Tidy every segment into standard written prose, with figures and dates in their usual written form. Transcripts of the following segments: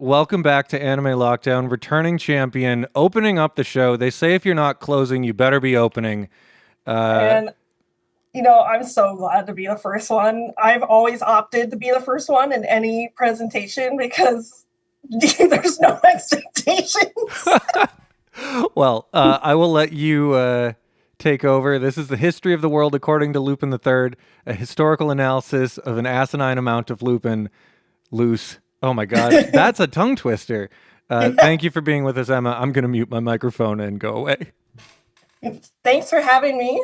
Welcome back to Anime Lockdown, returning champion, opening up the show. They say if you're not closing, you better be opening. Uh, And I'm so glad to be the first one. I've always opted to be the first one in any presentation because there's no expectations. I will let you take over. This is the history of the world according to Lupin the Third, a historical analysis of an asinine amount of Lupin loose. Oh my God, that's a tongue twister. Yeah. Thank you for being with us, Emma. I'm going to mute my microphone and go away. Thanks for having me.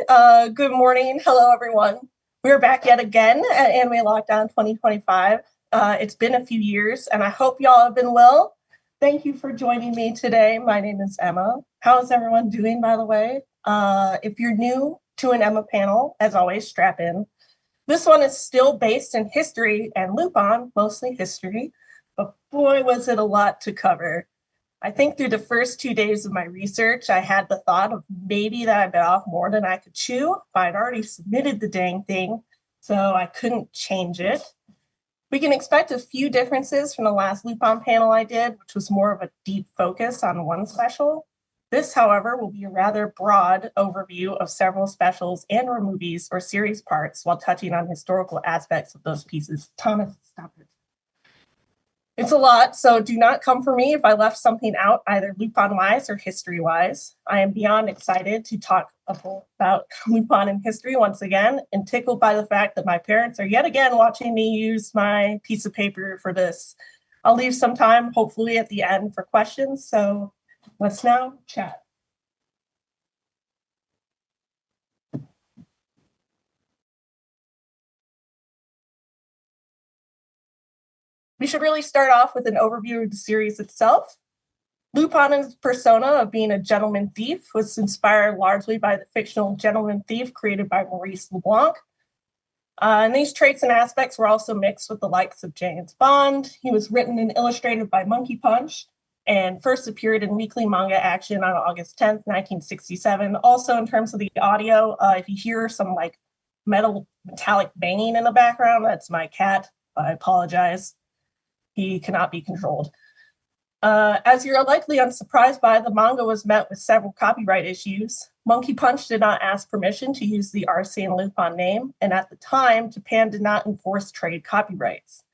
Good morning. Hello, everyone. We're back yet again at Anime Lockdown 2025. It's been a few years, and I hope y'all have been well. Thank you for joining me today. My name is Emma. How is everyone doing, by the way? If you're new to an Emma panel, as always, strap in. This one is still based in history and Lupin, mostly history, but boy, was it a lot to cover. I think through the first 2 days of my research, I had the thought of maybe that I bit off more than I could chew, but I'd already submitted the dang thing, so I couldn't change it. We can expect a few differences from the last Lupin panel I did, which was more of a deep focus on one special. This, however, will be a rather broad overview of several specials and or movies or series parts while touching on historical aspects of those pieces. Thomas, stop it. It's a lot, so do not come for me if I left something out, either Lupin-wise or history-wise. I am beyond excited to talk about Lupin and history once again, and tickled by the fact that my parents are yet again watching me use my piece of paper for this. I'll leave some time, hopefully at the end, for questions, so let's now chat. We should really start off with an overview of the series itself. Lupin's persona of being a gentleman thief was inspired largely by the fictional gentleman thief created by Maurice LeBlanc. And these traits and aspects were also mixed with the likes of James Bond. He was written and illustrated by Monkey Punch and first appeared in Weekly Manga Action on August 10th, 1967. Also, in terms of the audio, if you hear some like metallic banging in the background, that's my cat. I apologize. He cannot be controlled. As you're likely unsurprised by, the manga was met with several copyright issues. Monkey Punch did not ask permission to use the Arsene Lupin name, and at the time, Japan did not enforce trade copyrights.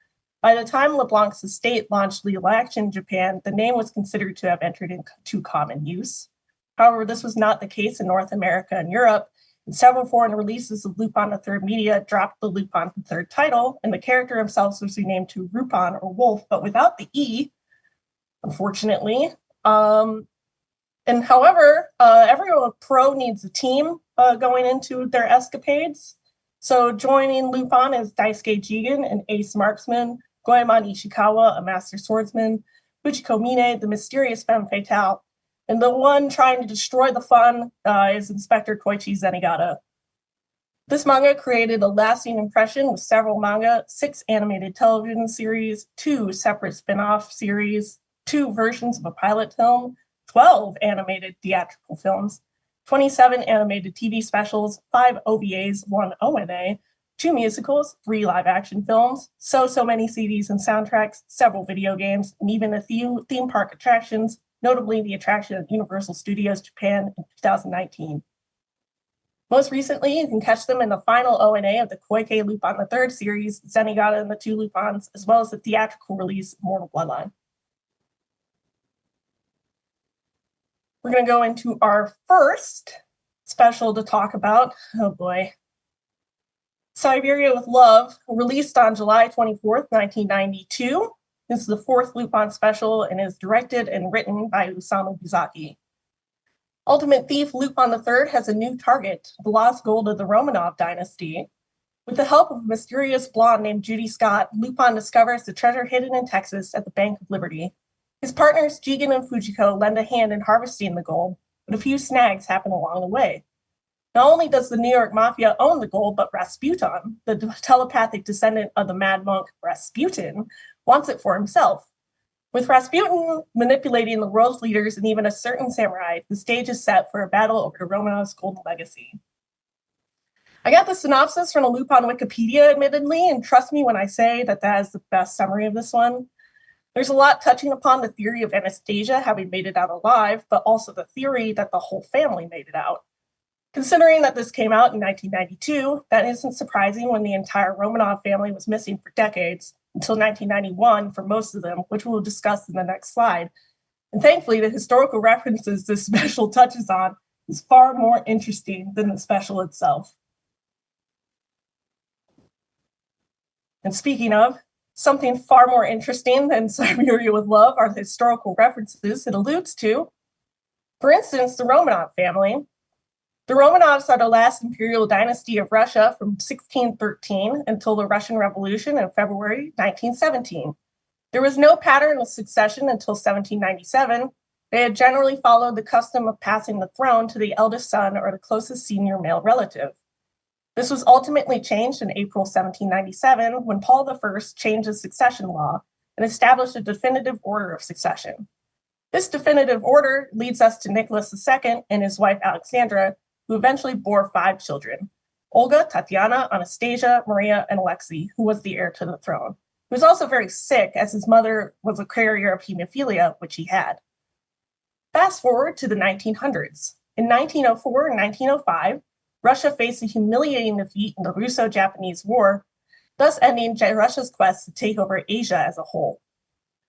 By the time LeBlanc's estate launched legal action in Japan, the name was considered to have entered into common use. However, this was not the case in North America and Europe, and several foreign releases of Lupin III media dropped the Lupin III title, and the character himself was renamed to Rupin or Wolf, but without the E, unfortunately. And however, every pro needs a team going into their escapades. So joining Lupin is Daisuke Jigen, an ace marksman, Goemon Ishikawa, a master swordsman, Fujiko Mine, the mysterious femme fatale, and the one trying to destroy the fun is Inspector Koichi Zenigata. This manga created a lasting impression with several manga, 6 animated television series, 2 separate spin-off series, 2 versions of a pilot film, 12 animated theatrical films, 27 animated TV specials, 5 OVAs, 1 ONA, 2 musicals, 3 live-action films, so many CDs and soundtracks, several video games, and even a theme park attractions, notably the attraction at Universal Studios Japan in 2019. Most recently, you can catch them in the final ONA of the Koike Lupin III series, Zenigata and the Two Lupins, as well as the theatrical release, Mortal Bloodline. We're going to go into our first special to talk about. Oh boy. Siberia with Love, released on July 24th, 1992. This is the 4th Lupin special and is directed and written by Osamu Dezaki. Ultimate Thief Lupin III has a new target, the lost gold of the Romanov dynasty. With the help of a mysterious blonde named Judy Scott, Lupin discovers the treasure hidden in Texas at the Bank of Liberty. His partners Jigen and Fujiko lend a hand in harvesting the gold, but a few snags happen along the way. Not only does the New York Mafia own the gold, but Rasputin, the telepathic descendant of the mad monk Rasputin, wants it for himself. With Rasputin manipulating the world's leaders and even a certain samurai, the stage is set for a battle over the Romanovs' golden legacy. I got the synopsis from the Lupin Wikipedia, admittedly, and trust me when I say that that is the best summary of this one. There's a lot touching upon the theory of Anastasia having made it out alive, but also the theory that the whole family made it out. Considering that this came out in 1992, that isn't surprising when the entire Romanov family was missing for decades, until 1991 for most of them, which we'll discuss in the next slide. And thankfully, the historical references this special touches on is far more interesting than the special itself. And speaking of, something far more interesting than Siberia with Love are the historical references it alludes to. For instance, the Romanov family. The Romanovs are the last imperial dynasty of Russia from 1613 until the Russian Revolution in February 1917. There was no pattern of succession until 1797. They had generally followed the custom of passing the throne to the eldest son or the closest senior male relative. This was ultimately changed in April 1797 when Paul I changed the succession law and established a definitive order of succession. This definitive order leads us to Nicholas II and his wife Alexandra, who eventually bore 5 children: Olga, Tatiana, Anastasia, Maria, and Alexei, who was the heir to the throne. He was also very sick, as his mother was a carrier of hemophilia, which he had. Fast forward to the 1900s. In 1904 and 1905, Russia faced a humiliating defeat in the Russo-Japanese War, thus ending Russia's quest to take over Asia as a whole.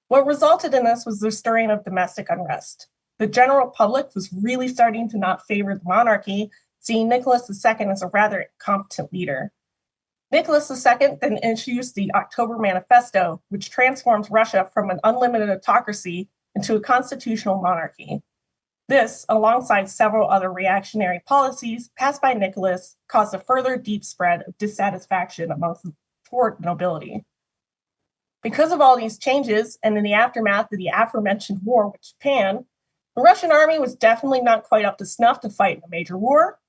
What resulted in this was the stirring of domestic unrest. The general public was really starting to not favor the monarchy, seeing Nicholas II as a rather incompetent leader. Nicholas II then introduced the October Manifesto, which transformed Russia from an unlimited autocracy into a constitutional monarchy. This, alongside several other reactionary policies passed by Nicholas, caused a further deep spread of dissatisfaction amongst the poor nobility. Because of all these changes, and in the aftermath of the aforementioned war with Japan, the Russian army was definitely not quite up to snuff to fight in a major war.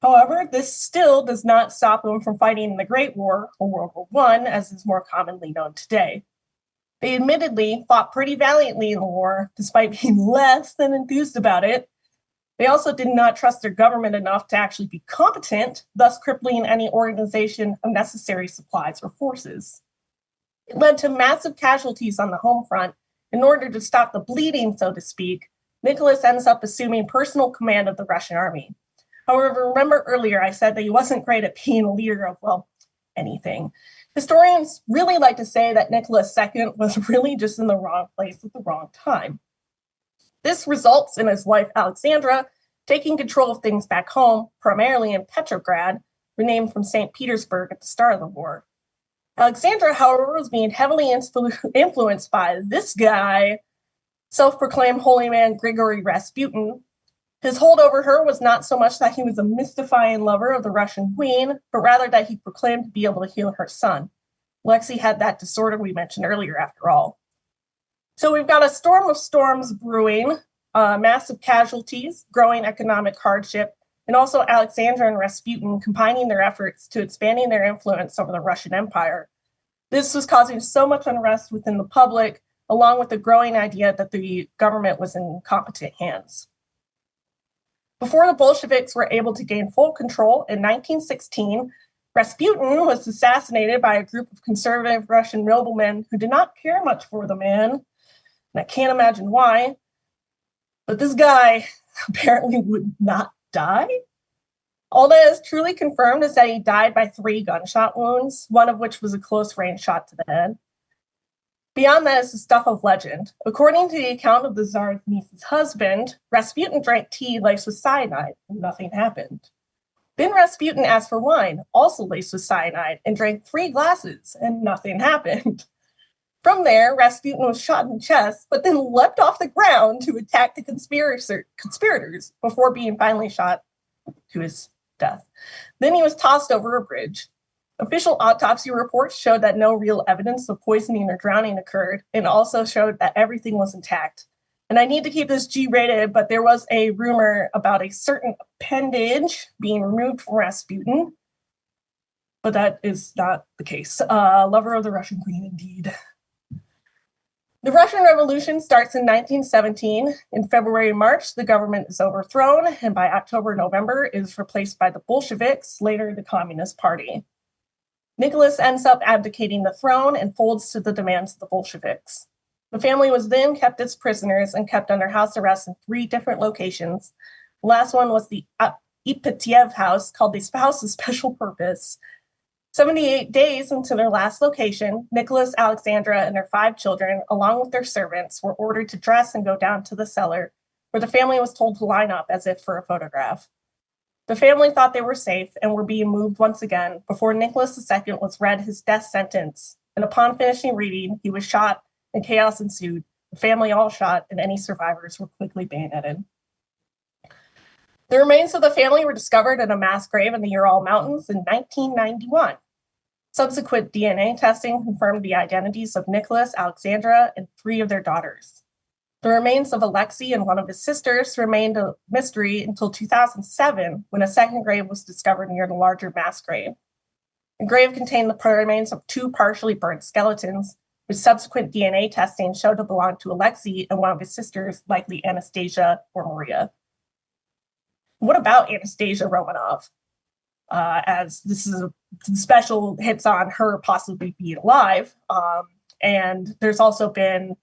However, this still does not stop them from fighting in the Great War, or World War I, as is more commonly known today. They admittedly fought pretty valiantly in the war, despite being less than enthused about it. They also did not trust their government enough to actually be competent, thus crippling any organization of necessary supplies or forces. It led to massive casualties on the home front. In order to stop the bleeding, so to speak, Nicholas ends up assuming personal command of the Russian army. However, remember earlier I said that he wasn't great at being a leader of, well, anything. Historians really like to say that Nicholas II was really just in the wrong place at the wrong time. This results in his wife Alexandra taking control of things back home, primarily in Petrograd, renamed from St. Petersburg at the start of the war. Alexandra, however, was being heavily influenced by this guy, self-proclaimed holy man Grigory Rasputin. His hold over her was not so much that he was a mystifying lover of the Russian queen, but rather that he proclaimed to be able to heal her son. Alexei had that disorder we mentioned earlier, after all. So we've got a storm of storms brewing, massive casualties, growing economic hardship, and also Alexandra and Rasputin combining their efforts to expanding their influence over the Russian Empire. This was causing so much unrest within the public, along with the growing idea that the government was in incompetent hands. Before the Bolsheviks were able to gain full control in 1916, Rasputin was assassinated by a group of conservative Russian noblemen who did not care much for the man, and I can't imagine why. But this guy apparently would not die. All that is truly confirmed is that he died by 3 gunshot wounds, one of which was a close-range shot to the head. Beyond that is the stuff of legend. According to the account of the Tsar's niece's husband, Rasputin drank tea laced with cyanide, and nothing happened. Then Rasputin asked for wine, also laced with cyanide, and drank 3 glasses, and nothing happened. From there, Rasputin was shot in the chest, but then leapt off the ground to attack the conspirators before being finally shot to his death. Then he was tossed over a bridge. Official autopsy reports showed that no real evidence of poisoning or drowning occurred, and also showed that everything was intact. And I need to keep this G-rated, but there was a rumor about a certain appendage being removed from Rasputin, but that is not the case. Lover of the Russian queen, indeed. The Russian Revolution starts in 1917. In February and March, the government is overthrown, and by October-November is replaced by the Bolsheviks, later the Communist Party. Nicholas ends up abdicating the throne and folds to the demands of the Bolsheviks. The family was then kept as prisoners and kept under house arrest in 3 different locations. The last one was the Ipatiev house, called the House of Special Purpose. 78 days into their last location, Nicholas, Alexandra, and their 5 children, along with their servants, were ordered to dress and go down to the cellar, where the family was told to line up as if for a photograph. The family thought they were safe and were being moved once again before Nicholas II was read his death sentence, and upon finishing reading, he was shot and chaos ensued. The family all shot, and any survivors were quickly bayoneted. The remains of the family were discovered in a mass grave in the Ural Mountains in 1991. Subsequent DNA testing confirmed the identities of Nicholas, Alexandra, and 3 of their daughters. The remains of Alexei and one of his sisters remained a mystery until 2007, when a second grave was discovered near the larger mass grave. The grave contained the remains of 2 partially burnt skeletons, which subsequent DNA testing showed to belong to Alexei and one of his sisters, likely Anastasia or Maria. What about Anastasia Romanov? As this is a special hits on her possibly being alive. And there's also been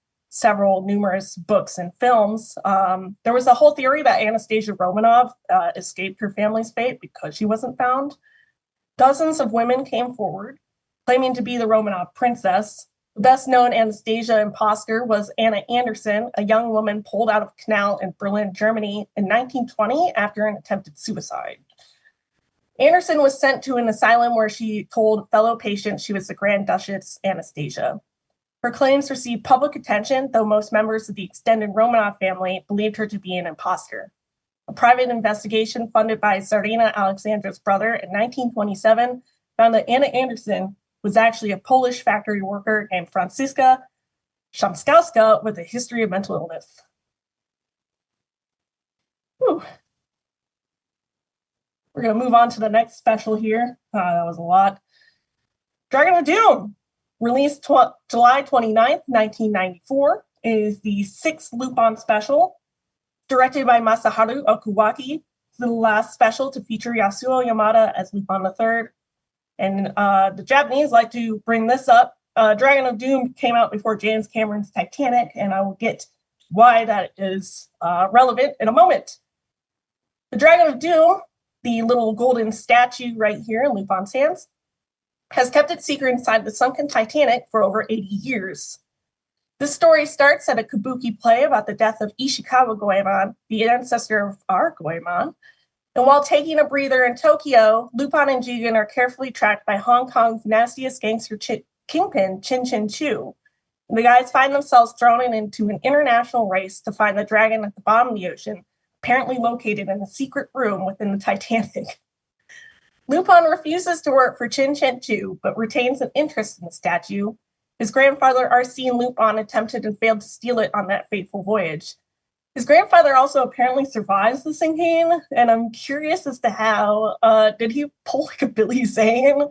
numerous books and films. There was a whole theory that Anastasia Romanov escaped her family's fate because she wasn't found. Dozens of women came forward, claiming to be the Romanov princess. The best-known Anastasia imposter was Anna Anderson, a young woman pulled out of a canal in Berlin, Germany in 1920 after an attempted suicide. Anderson was sent to an asylum where she told fellow patients she was the Grand Duchess Anastasia. Her claims received public attention, though most members of the extended Romanov family believed her to be an imposter. A private investigation funded by Tsarina Alexandra's brother in 1927 found that Anna Anderson was actually a Polish factory worker named Franciszka Szamskowska with a history of mental illness. Whew. We're going to move on to the next special here. That was a lot. Dragon of Doom, released July 29th, 1994, is the 6th Lupin special, directed by Masaharu Okuwaki. It's the last special to feature Yasuo Yamada as Lupin III. And the Japanese like to bring this up. Dragon of Doom came out before James Cameron's Titanic, and I will get why that is relevant in a moment. The Dragon of Doom, the little golden statue right here in Lupin's hands, has kept its secret inside the sunken Titanic for over 80 years. This story starts at a kabuki play about the death of Ishikawa Goemon, the ancestor of our Goemon. And while taking a breather in Tokyo, Lupin and Jigen are carefully tracked by Hong Kong's nastiest gangster kingpin, Chin Chin Chu. And the guys find themselves thrown into an international race to find the dragon at the bottom of the ocean, apparently located in a secret room within the Titanic. Lupin refuses to work for Chin Chin Chu, but retains an interest in the statue. His grandfather, Arsene Lupin, attempted and failed to steal it on that fateful voyage. His grandfather also apparently survives the sinking, and I'm curious as to how. Did he pull like a Billy Zane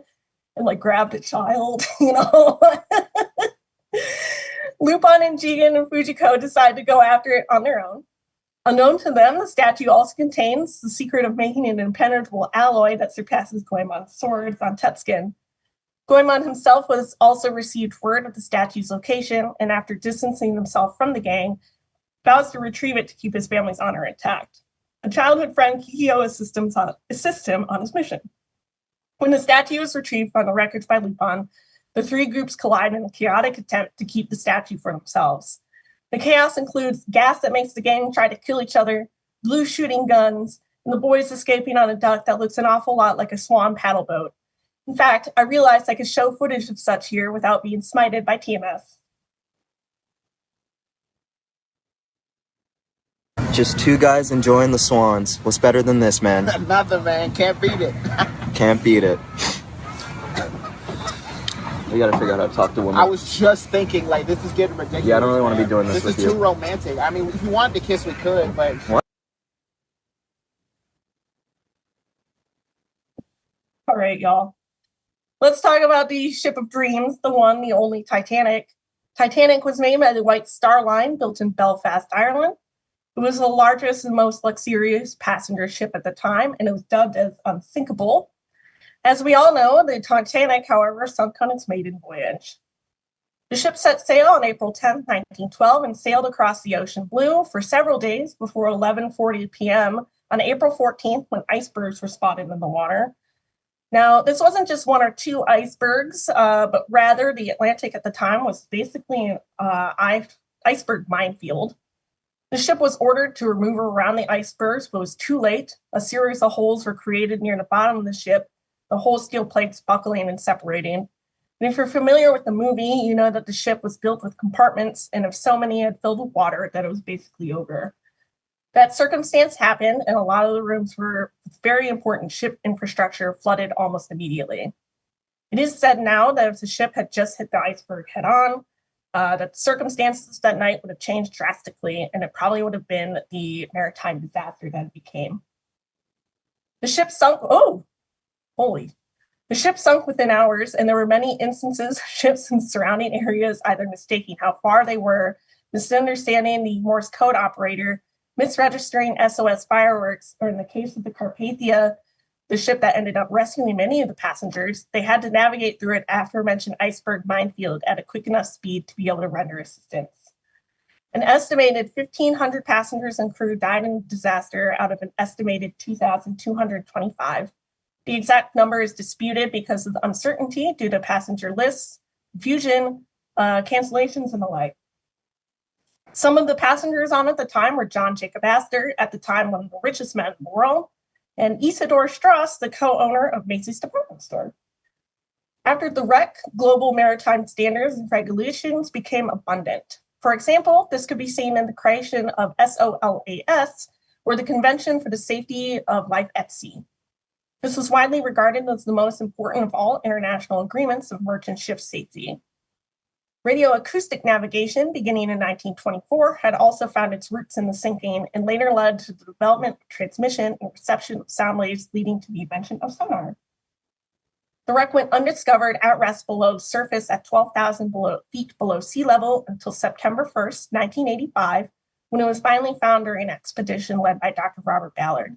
and like grabbed a child, you know? Lupin and Jigen and Fujiko decide to go after it on their own. Unknown to them, the statue also contains the secret of making an impenetrable alloy that surpasses Goemon's swords on Tetskin. Goemon himself was also received word of the statue's location, and after distancing himself from the gang, vows to retrieve it to keep his family's honor intact. A childhood friend, Kikyo, assists him on his mission. When the statue is retrieved from the wreckage by Lupin, the 3 groups collide in a chaotic attempt to keep the statue for themselves. The chaos includes gas that makes the gang try to kill each other, blue shooting guns, and the boys escaping on a duck that looks an awful lot like a swan paddle boat. In fact, I realized I could show footage of such here without being smited by TMS. Just 2 guys enjoying the swans. What's better than this, man? Nothing, man. Can't beat it. Can't beat it. We gotta figure out how to talk to women. I was just thinking, like, this is getting ridiculous. Yeah, I don't really want to be doing this with you. This is too romantic. I mean, if you wanted to kiss, we could, but... What? All right, y'all. Let's talk about the Ship of Dreams, the one, the only Titanic. Titanic was made by the White Star Line, built in Belfast, Ireland. It was the largest and most luxurious passenger ship at the time, and it was dubbed as unsinkable. As we all know, the Titanic, however, sunk on its maiden voyage. The ship set sail on April 10, 1912, and sailed across the ocean blue for several days before 11:40 p.m. on April 14th, when icebergs were spotted in the water. Now, this wasn't just one or two icebergs, but rather the Atlantic at the time was basically an iceberg minefield. The ship was ordered to maneuver around the icebergs, but was too late. A series of holes were created near the bottom of the ship, the whole steel plates buckling and separating. And if you're familiar with the movie, you know that the ship was built with compartments, and if so many had filled with water, that it was basically over. That circumstance happened, and a lot of the rooms were very important ship infrastructure flooded almost immediately. It is said now that if the ship had just hit the iceberg head on, that the circumstances that night would have changed drastically, and it probably would have been the maritime disaster that it became. The ship sunk. The ship sunk within hours, and there were many instances of ships in surrounding areas either mistaking how far they were, misunderstanding the Morse code operator, misregistering SOS fireworks, or in the case of the Carpathia, the ship that ended up rescuing many of the passengers, they had to navigate through an aforementioned iceberg minefield at a quick enough speed to be able to render assistance. An estimated 1,500 passengers and crew died in the disaster out of an estimated 2,225. The exact number is disputed because of the uncertainty due to passenger lists, confusion, cancellations, and the like. Some of the passengers on at the time were John Jacob Astor, at the time one of the richest men in the world, and Isidor Strauss, the co-owner of Macy's department store. After the wreck, global maritime standards and regulations became abundant. For example, this could be seen in the creation of SOLAS, or the Convention for the Safety of Life at Sea. This was widely regarded as the most important of all international agreements of merchant ship safety. Radioacoustic navigation, beginning in 1924, had also found its roots in the sinking and later led to the development, transmission, and reception of sound waves, leading to the invention of sonar. The wreck went undiscovered at rest below the surface at 12,000 feet below sea level until September 1st, 1985, when it was finally found during an expedition led by Dr. Robert Ballard.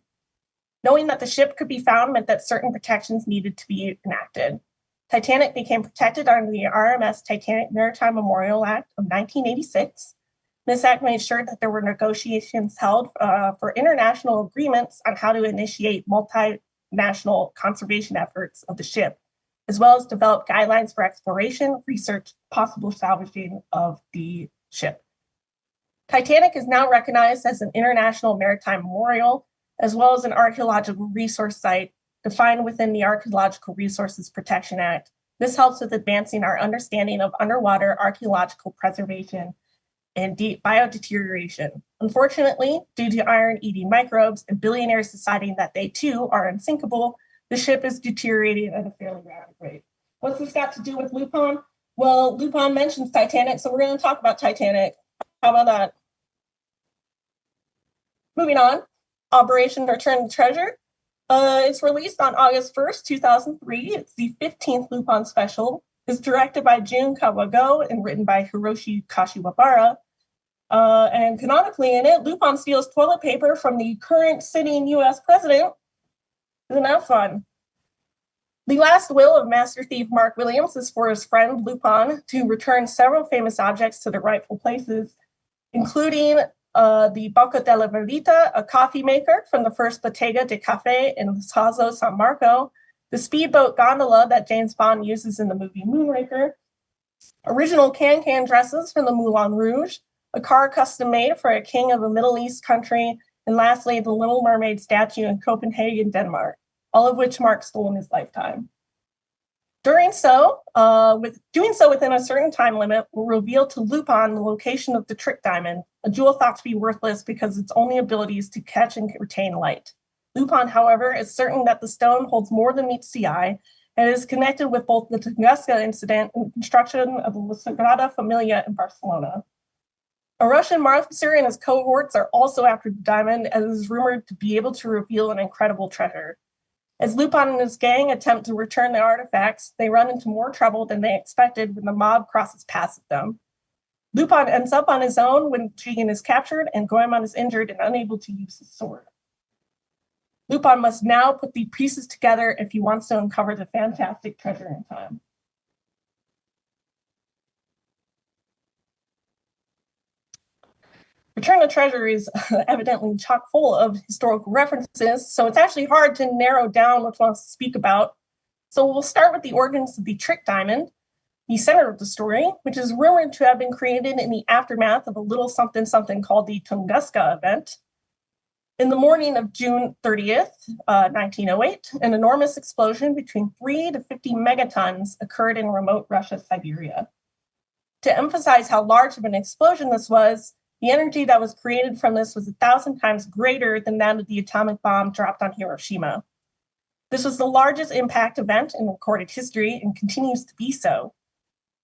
Knowing that the ship could be found meant that certain protections needed to be enacted. Titanic became protected under the RMS Titanic Maritime Memorial Act of 1986. This act made sure that there were negotiations held for international agreements on how to initiate multinational conservation efforts of the ship, as well as develop guidelines for exploration, research, possible salvaging of the ship. Titanic is now recognized as an international maritime memorial, as well as an archaeological resource site defined within the Archaeological Resources Protection Act. This helps with advancing our understanding of underwater archaeological preservation and biodeterioration. Unfortunately, due to iron-eating microbes and billionaires deciding that they too are unsinkable, the ship is deteriorating at a fairly rapid rate. What's this got to do with Lupin? Well, Lupin mentions Titanic, so we're going to talk about Titanic. How about that? Moving on. Operation Return the Treasure. It's released on August 1st, 2003. It's the 15th Lupin special. It's directed by Jun Kawago and written by Hiroshi Kashiwabara. And canonically in it, Lupin steals toilet paper from the current sitting US president. Isn't that fun? The last will of Master Thief Mark Williams is for his friend Lupin to return several famous objects to their rightful places, including the Banco della Vita, a coffee maker from the first Bottega de Cafe in Sasso San Marco, the speedboat gondola that James Bond uses in the movie Moonraker, original can-can dresses from the Moulin Rouge, a car custom made for a king of a Middle East country, and lastly, the Little Mermaid statue in Copenhagen, Denmark, all of which Mark stole in his lifetime. Doing so within a certain time limit will reveal to Lupin the location of the trick diamond, a jewel thought to be worthless because its only ability is to catch and retain light. Lupin, however, is certain that the stone holds more than meets the eye and is connected with both the Tunguska incident and the construction of the La Sagrada Familia in Barcelona. A Russian officer and his cohorts are also after the diamond, as is rumored to be able to reveal an incredible treasure. As Lupin and his gang attempt to return the artifacts, they run into more trouble than they expected when the mob crosses paths with them. Lupin ends up on his own when Jigen is captured, and Goemon is injured and unable to use his sword. Lupin must now put the pieces together if he wants to uncover the fantastic treasure in time. Return the Treasure is evidently chock full of historical references, so it's actually hard to narrow down which ones to speak about. So we'll start with the origins of the trick diamond, the center of the story, which is rumored to have been created in the aftermath of a little something something called the Tunguska event. In the morning of June 30th, 1908, an enormous explosion between 3 to 50 megatons occurred in remote Russia, Siberia. To emphasize how large of an explosion this was, the energy that was created from this was 1,000 times greater than that of the atomic bomb dropped on Hiroshima. This was the largest impact event in recorded history and continues to be so.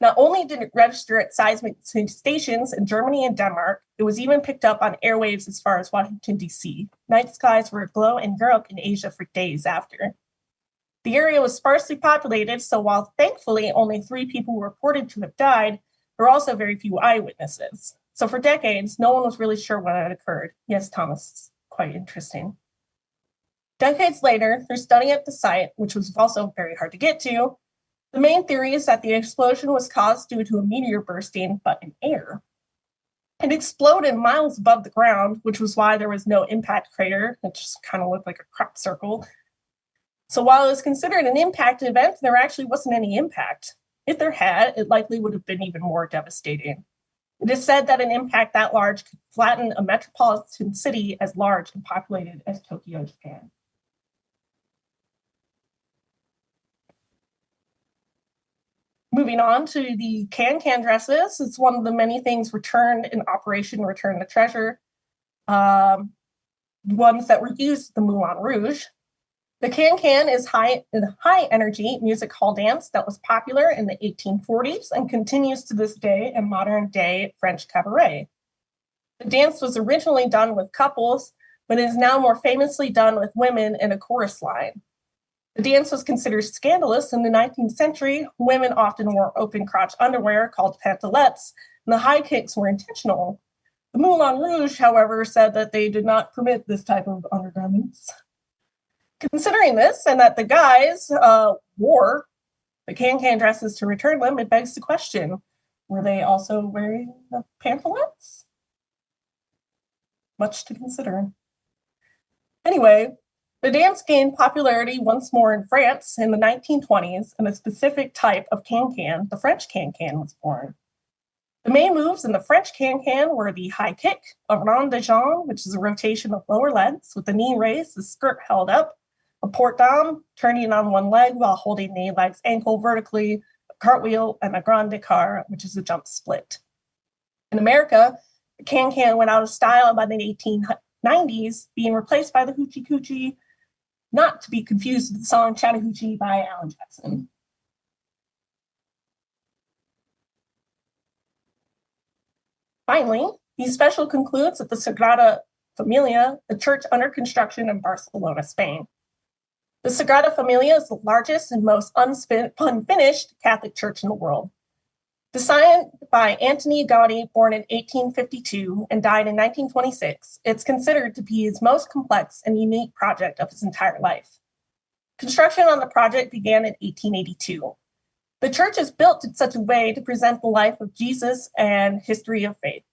Not only did it register at seismic stations in Germany and Denmark, it was even picked up on airwaves as far as Washington, D.C. Night skies were aglow in Europe and Asia for days after. The area was sparsely populated, so while thankfully only 3 people were reported to have died, there were also very few eyewitnesses. So for decades, no one was really sure what had occurred. Yes, Thomas, quite interesting. Decades later, through study at the site, which was also very hard to get to, the main theory is that the explosion was caused due to a meteor bursting, but in air. It exploded miles above the ground, which was why there was no impact crater. It just kind of looked like a crop circle. So while it was considered an impact event, there actually wasn't any impact. If there had, it likely would have been even more devastating. It is said that an impact that large could flatten a metropolitan city as large and populated as Tokyo, Japan. Moving on to the can-can dresses, it's one of the many things returned in Operation Return the Treasure. Ones that were used, the Moulin Rouge. The can-can is high-energy music hall dance that was popular in the 1840s and continues to this day in modern-day French cabaret. The dance was originally done with couples, but is now more famously done with women in a chorus line. The dance was considered scandalous in the 19th century. Women often wore open-crotch underwear called pantalettes, and the high kicks were intentional. The Moulin Rouge, however, said that they did not permit this type of undergarments. Considering this, and that the guys wore the can-can dresses to return them, it begs the question, were they also wearing the pantalettes? Much to consider. Anyway, the dance gained popularity once more in France in the 1920s, and a specific type of can-can, the French can-can, was born. The main moves in the French can-can were the high kick, a rond de jambe, which is a rotation of lower legs with the knee raised, the skirt held up, a port d'âme, turning on one leg while holding the leg's ankle vertically, a cartwheel, and a grand écart, which is a jump split. In America, the can-can went out of style by the 1890s, being replaced by the hoochie coochie, not to be confused with the song Chattahoochee by Alan Jackson. Finally, the special concludes at the Sagrada Familia, a church under construction in Barcelona, Spain. The Sagrada Familia is the largest and most unfinished Catholic church in the world. Designed by Antoni Gaudí, born in 1852 and died in 1926, it's considered to be his most complex and unique project of his entire life. Construction on the project began in 1882. The church is built in such a way to present the life of Jesus and history of faith.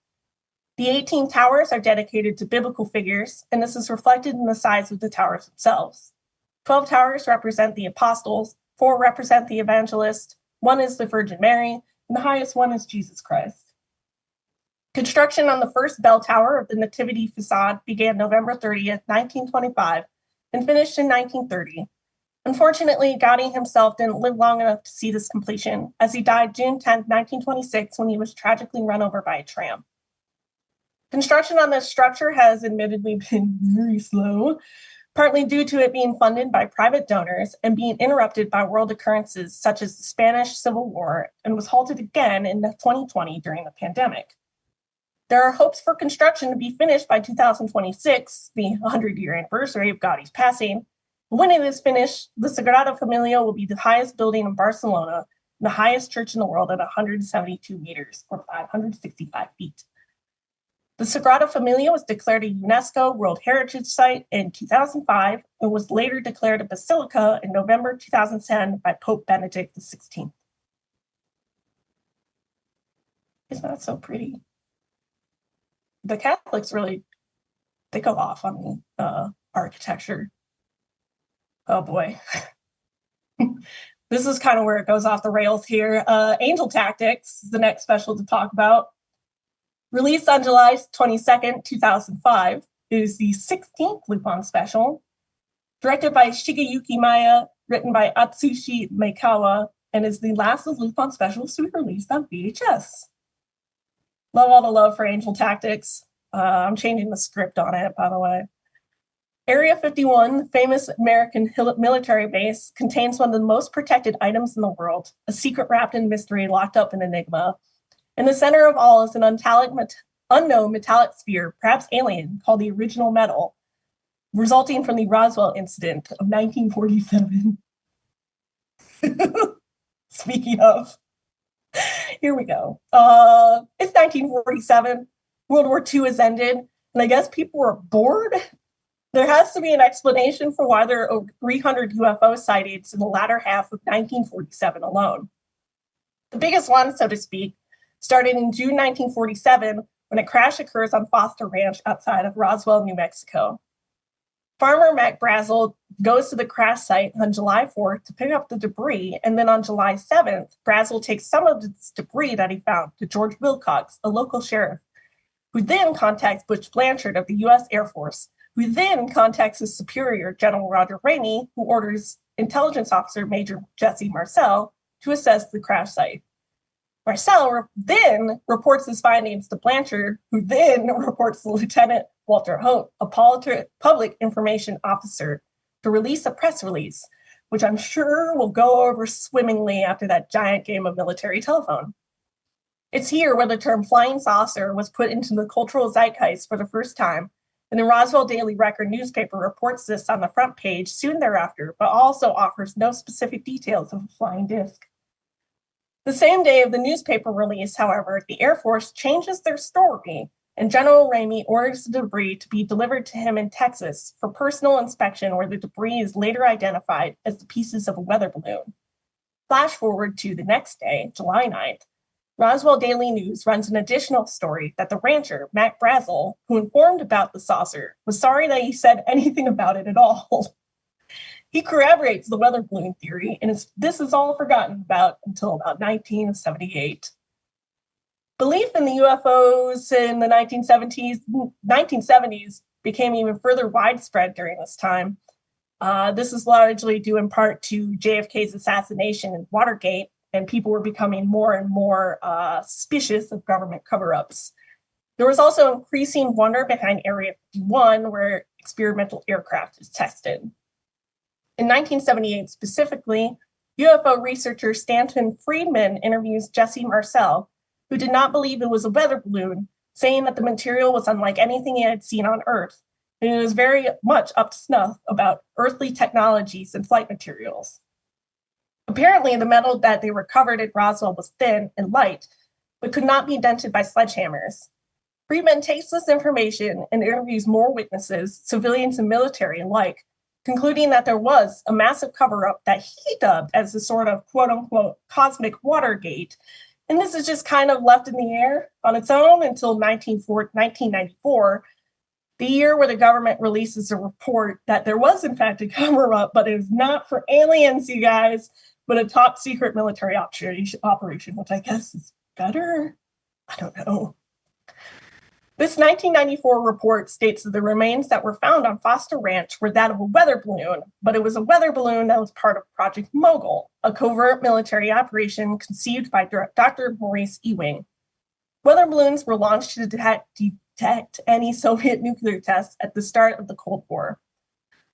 The 18 towers are dedicated to biblical figures, and this is reflected in the size of the towers themselves. 12 towers represent the apostles, 4 represent the evangelist, 1 is the Virgin Mary, and the highest one is Jesus Christ. Construction on the first bell tower of the Nativity facade began November 30th, 1925, and finished in 1930. Unfortunately, Gaudí himself didn't live long enough to see this completion, as he died June 10, 1926, when he was tragically run over by a tram. Construction on this structure has admittedly been very slow, partly due to it being funded by private donors and being interrupted by world occurrences such as the Spanish Civil War, and was halted again in 2020 during the pandemic. There are hopes for construction to be finished by 2026, the 100-year anniversary of Gaudí's passing. When it is finished, the Sagrada Familia will be the highest building in Barcelona, and the highest church in the world at 172 meters, or 565 feet. The Sagrada Familia was declared a UNESCO World Heritage Site in 2005 and was later declared a basilica in November 2010 by Pope Benedict XVI. Isn't that so pretty? the Catholics really, they go off on architecture. Oh boy. This is kind of where it goes off the rails here. Angel Tactics is the next special to talk about. Released on July 22nd, 2005, it is the 16th Lupin special. Directed by Shigeyuki Maya, written by Atsushi Maekawa, and is the last of Lupin specials to be released on VHS. Love all the love for Angel Tactics. I'm changing the script on it, by the way. Area 51, the famous American military base, contains one of the most protected items in the world, a secret wrapped in mystery locked up in enigma. In the center of all is an unknown metallic sphere, perhaps alien, called the Original Metal, resulting from the Roswell incident of 1947. Speaking of, here we go. It's 1947. World War II has ended, and I guess people were bored. There has to be an explanation for why there are over 300 UFO sightings in the latter half of 1947 alone. The biggest one, so to speak, started in June 1947 when a crash occurs on Foster Ranch outside of Roswell, New Mexico. Farmer Mac Brazel goes to the crash site on July 4th to pick up the debris, and then on July 7th, Brazel takes some of the debris that he found to George Wilcox, a local sheriff, who then contacts Butch Blanchard of the U.S. Air Force, who then contacts his superior, General Roger Ramey, who orders intelligence officer Major Jesse Marcel to assess the crash site. Marcel then reports his findings to Blanchard, who then reports to Lieutenant Walter Hope, a public information officer, to release a press release, which I'm sure will go over swimmingly after that giant game of military telephone. It's here where the term flying saucer was put into the cultural zeitgeist for the first time, and the Roswell Daily Record newspaper reports this on the front page soon thereafter, but also offers no specific details of a flying disc. The same day of the newspaper release, however, the Air Force changes their story, and General Ramey orders the debris to be delivered to him in Texas for personal inspection, where the debris is later identified as the pieces of a weather balloon. Flash forward to the next day, July 9th, Roswell Daily News runs an additional story that the rancher, Mac Brazel, who informed about the saucer, was sorry that he said anything about it at all. He corroborates the weather balloon theory, and this is all forgotten about until about 1978. Belief in the UFOs in the 1970s became even further widespread during this time. This is largely due in part to JFK's assassination and Watergate, and people were becoming more and more suspicious of government cover-ups. There was also increasing wonder behind Area 51, where experimental aircraft is tested. In 1978 specifically, UFO researcher Stanton Friedman interviews Jesse Marcel, who did not believe it was a weather balloon, saying that the material was unlike anything he had seen on Earth, and he was very much up to snuff about earthly technologies and flight materials. Apparently, the metal that they recovered at Roswell was thin and light, but could not be dented by sledgehammers. Friedman takes this information and interviews more witnesses, civilians and military alike, concluding that there was a massive cover-up that he dubbed as a sort of quote-unquote cosmic Watergate, and this is just kind of left in the air on its own until 1994, the year where the government releases a report that there was in fact a cover-up, but it was not for aliens, you guys, but a top secret military operation, which I guess is better? I don't know. This 1994 report states that the remains that were found on Foster Ranch were that of a weather balloon, but it was a weather balloon that was part of Project Mogul, a covert military operation conceived by Dr. Maurice Ewing. Weather balloons were launched to detect any Soviet nuclear tests at the start of the Cold War.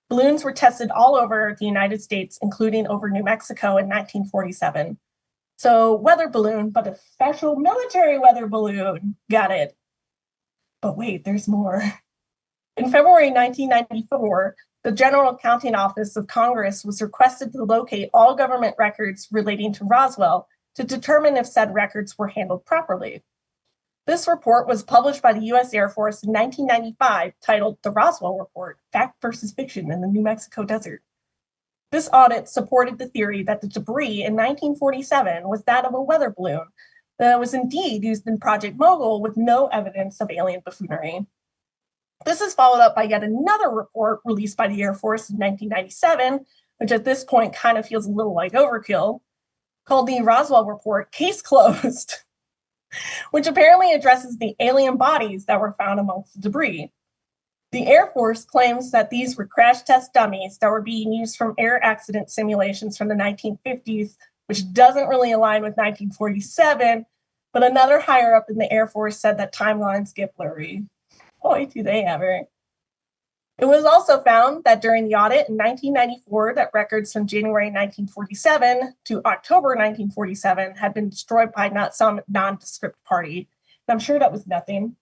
Balloons were tested all over the United States, including over New Mexico in 1947. So weather balloon, but a special military weather balloon. Got it. But wait, there's more. In February 1994, the General Accounting Office of Congress was requested to locate all government records relating to Roswell to determine if said records were handled properly. This report was published by the U.S. Air Force in 1995, titled The Roswell Report, Fact versus Fiction in the New Mexico Desert. This audit supported the theory that the debris in 1947 was that of a weather balloon, that was indeed used in Project Mogul with no evidence of alien buffoonery. This is followed up by yet another report released by the Air Force in 1997, which at this point kind of feels a little like overkill, called the Roswell Report, Case Closed, which apparently addresses the alien bodies that were found amongst the debris. The Air Force claims that these were crash test dummies that were being used from air accident simulations from the 1950s, which doesn't really align with 1947, but another higher up in the Air Force said that timelines get blurry. Boy, do they ever. It was also found that during the audit in 1994, that records from January 1947 to October 1947 had been destroyed by not some nondescript party. And I'm sure that was nothing.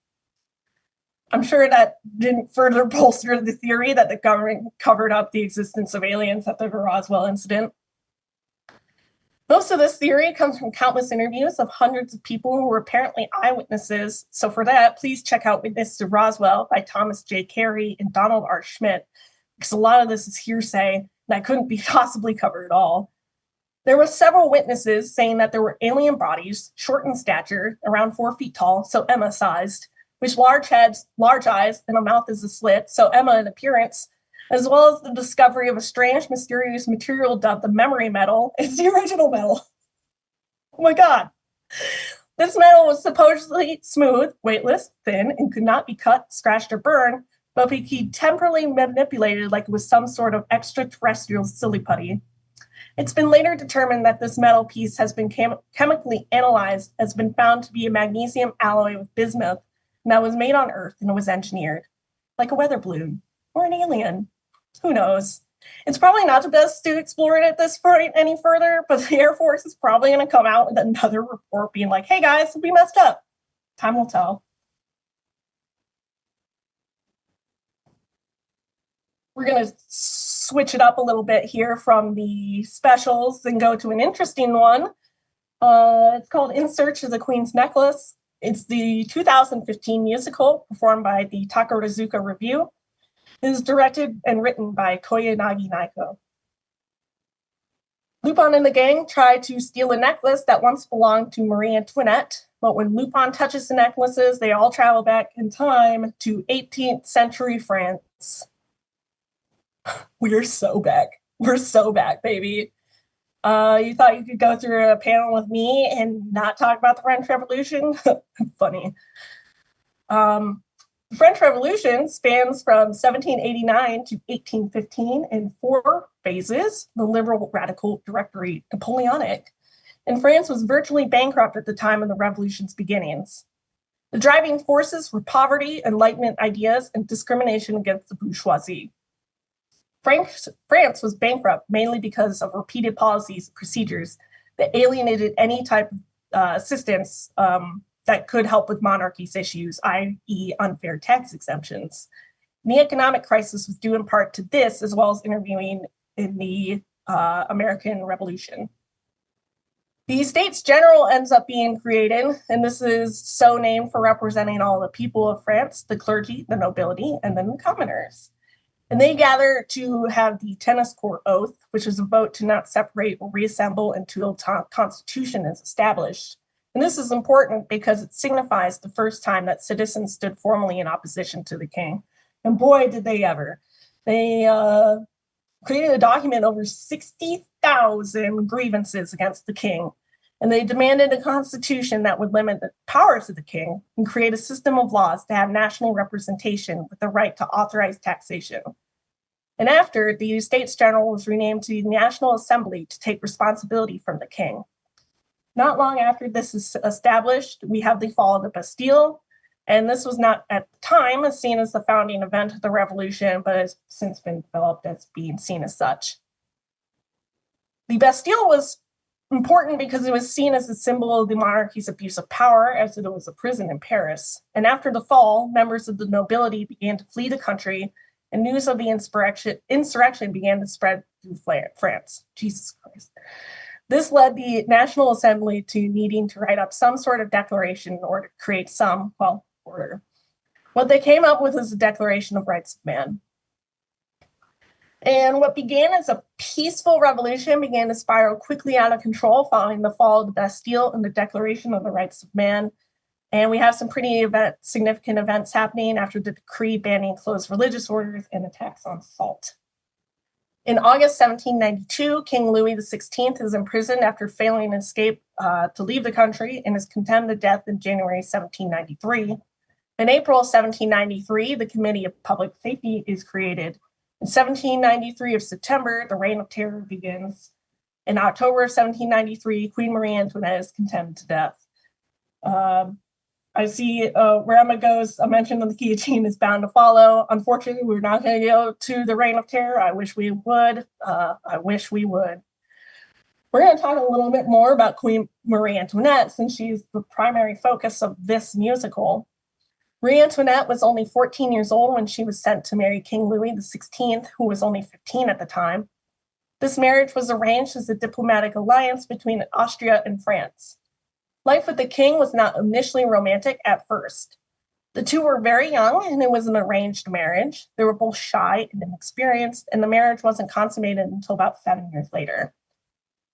I'm sure that didn't further bolster the theory that the government covered up the existence of aliens at the Roswell incident. Most of this theory comes from countless interviews of hundreds of people who were apparently eyewitnesses. So for that, please check out Witness to Roswell by Thomas J. Carey and Donald R. Schmidt, because a lot of this is hearsay and I couldn't be possibly covered at all. There were several witnesses saying that there were alien bodies, short in stature, around 4 feet tall, so Emma-sized, with large heads, large eyes, and a mouth as a slit, so Emma in appearance, as well as the discovery of a strange, mysterious material dubbed the memory metal. It's the original metal. Oh my God. This metal was supposedly smooth, weightless, thin, and could not be cut, scratched, or burned, but could be temporarily manipulated like it was some sort of extraterrestrial silly putty. It's been later determined that this metal piece has been chemically analyzed, has been found to be a magnesium alloy with bismuth, and that was made on Earth and it was engineered, like a weather balloon or an alien. Who knows? It's probably not the best to explore it at this point any further, but the Air Force is probably going to come out with another report being like, hey guys, we messed up. Time will tell. We're going to switch it up a little bit here from the specials and go to an interesting one. It's called In Search of the Queen's Necklace. It's the 2015 musical performed by the Takarazuka Review. It is directed and written by Koyanagi Naiko. Lupin and the gang try to steal a necklace that once belonged to Marie Antoinette, but when Lupin touches the necklaces, they all travel back in time to 18th century France. We're so back. We're so back, baby. You thought you could go through a panel with me and not talk about the French Revolution? Funny. The French Revolution spans from 1789 to 1815 in 4 phases, the liberal, radical, directory, Napoleonic. And France was virtually bankrupt at the time of the revolution's beginnings. The driving forces were poverty, Enlightenment ideas, and discrimination against the bourgeoisie. France was bankrupt mainly because of repeated policies and procedures that alienated any type of assistance that could help with monarchy's issues, i.e. unfair tax exemptions. And the economic crisis was due in part to this, as well as intervening in the American Revolution. The States General ends up being created, and this is so named for representing all the people of France, the clergy, the nobility, and then the commoners. And they gather to have the tennis court oath, which is a vote to not separate or reassemble until a constitution is established. And this is important because it signifies the first time that citizens stood formally in opposition to the king. And boy, did they ever. They created a document over 60,000 grievances against the king. And they demanded a constitution that would limit the powers of the king and create a system of laws to have national representation with the right to authorize taxation. And after, the States General was renamed to the National Assembly to take responsibility from the king. Not long after this is established, we have the fall of the Bastille, and this was not at the time seen as the founding event of the revolution, but has since been developed as being seen as such. The Bastille was important because it was seen as a symbol of the monarchy's abuse of power, as it was a prison in Paris. And after the fall, members of the nobility began to flee the country, and news of the insurrection began to spread through France. Jesus Christ. This led the National Assembly to needing to write up some sort of declaration in order to create some, order. What they came up with is a Declaration of Rights of Man. And what began as a peaceful revolution began to spiral quickly out of control following the fall of the Bastille and the Declaration of the Rights of Man. And we have some pretty significant events happening after the decree banning closed religious orders and attacks on salt. In August 1792, King Louis XVI is imprisoned after failing to escape to leave the country and is condemned to death in January 1793. In April 1793, the Committee of Public Safety is created. In 1793 of September, the Reign of Terror begins. In October of 1793, Queen Marie Antoinette is condemned to death. I see where Emma goes, a mention of the guillotine is bound to follow. Unfortunately, we're not going to go to the Reign of Terror. I wish we would. We're going to talk a little bit more about Queen Marie Antoinette since she's the primary focus of this musical. Marie Antoinette was only 14 years old when she was sent to marry King Louis XVI, who was only 15 at the time. This marriage was arranged as a diplomatic alliance between Austria and France. Life with the king was not initially romantic at first. The two were very young, and it was an arranged marriage. They were both shy and inexperienced, and the marriage wasn't consummated until about 7 years later.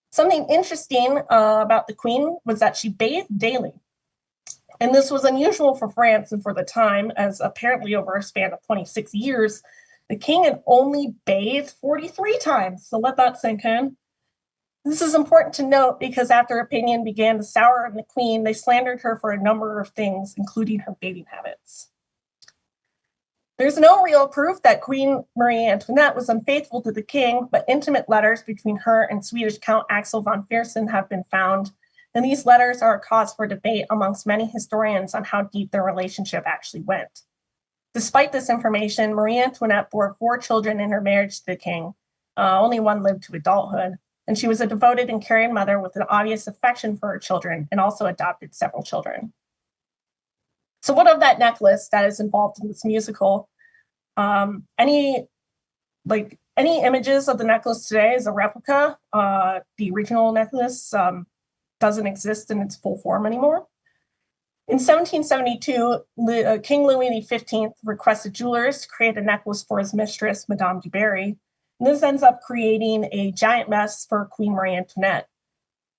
Something interesting about the queen was that she bathed daily. And this was unusual for France and for the time, as apparently over a span of 26 years, the king had only bathed 43 times. So let that sink in. This is important to note because after opinion began to sour on the queen, they slandered her for a number of things, including her bathing habits. There's no real proof that Queen Marie Antoinette was unfaithful to the king, but intimate letters between her and Swedish Count Axel von Fersen have been found, and these letters are a cause for debate amongst many historians on how deep their relationship actually went. Despite this information, Marie Antoinette bore 4 children in her marriage to the king. Only one lived to adulthood. And she was a devoted and caring mother with an obvious affection for her children and also adopted several children. So what of that necklace that is involved in this musical? Any images of the necklace today is a replica. The original necklace doesn't exist in its full form anymore. In 1772, King Louis XV requested jewelers to create a necklace for his mistress, Madame du Barry. And this ends up creating a giant mess for Queen Marie Antoinette.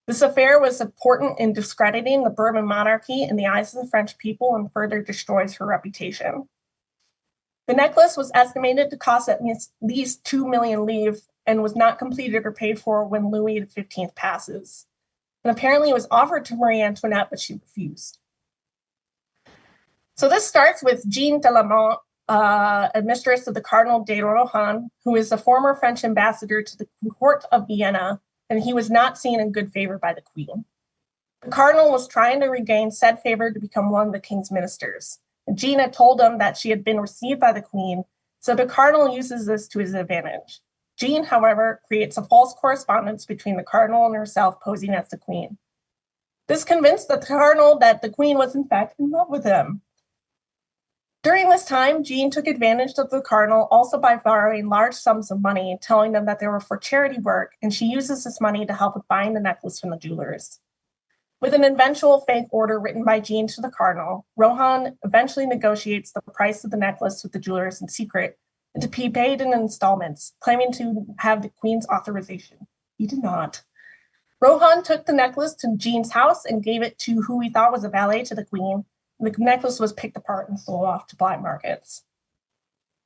This affair was important in discrediting the Bourbon monarchy in the eyes of the French people and further destroys her reputation. The necklace was estimated to cost at least 2 million livres and was not completed or paid for when Louis XV passes. And apparently it was offered to Marie Antoinette, but she refused. So this starts with Jeanne de la Motte, a mistress of the Cardinal de Rohan, who is a former French ambassador to the court of Vienna, and he was not seen in good favor by the queen. The cardinal was trying to regain said favor to become one of the king's ministers, and Jeanne had told him that she had been received by the queen, so the cardinal uses this to his advantage. Jeanne, however, creates a false correspondence between the cardinal and herself posing as the queen. This convinced the cardinal that the queen was in fact in love with him. During this time, Jeanne took advantage of the cardinal also by borrowing large sums of money, telling them that they were for charity work, and she uses this money to help with buying the necklace from the jewelers. With an eventual fake order written by Jeanne to the cardinal, Rohan eventually negotiates the price of the necklace with the jewelers in secret and to be paid in installments, claiming to have the queen's authorization. He did not. Rohan took the necklace to Jeanne's house and gave it to who he thought was a valet to the queen. The necklace was picked apart and sold off to black markets.